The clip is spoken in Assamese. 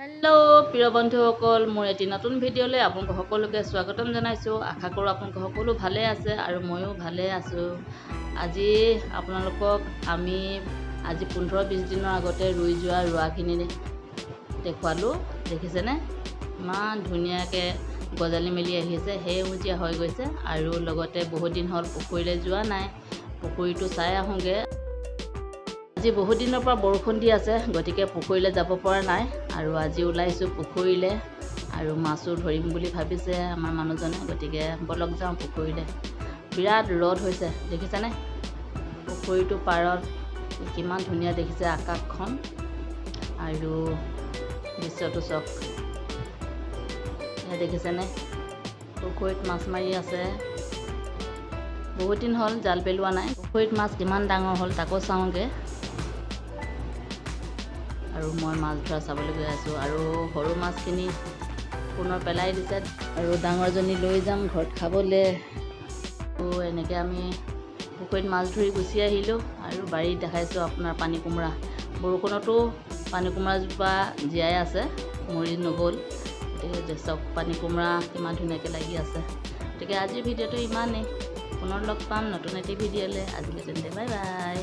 হেল্ল' প্ৰিয় বন্ধুসকল, মোৰ এটি নতুন ভিডিঅ'লৈ আপোনালোক সকলোকে স্বাগতম জনাইছোঁ। আশা কৰোঁ আপোনালোক সকলো ভালে আছে আৰু ময়ো ভালে আছোঁ। আজি আপোনালোকক আমি 15-20 দিনৰ আগতে ৰুই যোৱা ৰোৱাখিনি দেখুৱালোঁ। দেখিছেনে? ইমান ধুনীয়াকৈ গজালি মেলি আহিছে, সেউজীয়া হৈ গৈছে। আৰু লগতে বহুত দিন হ'ল পুখুৰীলৈ যোৱা নাই, পুখুৰীটো চাই আহোঁগৈ। আজি বহুত দিনৰ পৰা বৰষুণ দি আছে, গতিকে পুখুৰীলৈ যাব পৰা নাই। আৰু আজি ওলাইছোঁ পুখুৰীলৈ, আৰু মাছো ধৰিম বুলি ভাবিছে আমাৰ মানুহজনে। গতিকে বলক যাওঁ পুখুৰীলৈ। বিৰাট ৰ'দ হৈছে, দেখিছেনে? পুখুৰীটোৰ পাৰত কিমান ধুনীয়া দেখিছে আকাশখন আৰু দৃশ্যটো চাওক। দেখিছেনে? পুখুৰীত মাছ মাৰি আছে। বহুত দিন হ'ল জাল পেলোৱা নাই। পুখুৰীত মাছ কিমান ডাঙৰ হ'ল তাকো চাওঁগৈ। আৰু মই মাছ ধৰা চাবলৈ গৈ আছোঁ। আৰু সৰু মাছখিনি পুনৰ পেলাই দিছে, আৰু ডাঙৰজনী লৈ যাম ঘৰত খাবলৈ। এনেকৈ আমি পুখুৰীত মাছ ধৰি গুচি আহিলোঁ। আৰু বাৰীত দেখাইছোঁ আপোনাৰ পানী কোমোৰা। বৰষুণতো পানী কোমোৰাজোপা জীয়াই আছে, মৰি নগ'ল। গতিকে চব পানী কোমোৰা কিমান ধুনীয়াকৈ লাগি আছে। গতিকে আজিৰ ভিডিঅ'টো ইমানেই। পুনৰ লগ পাম নতুন এটি ভিডিঅ'লৈ। আজিলৈ তেন্তে বাই বাই।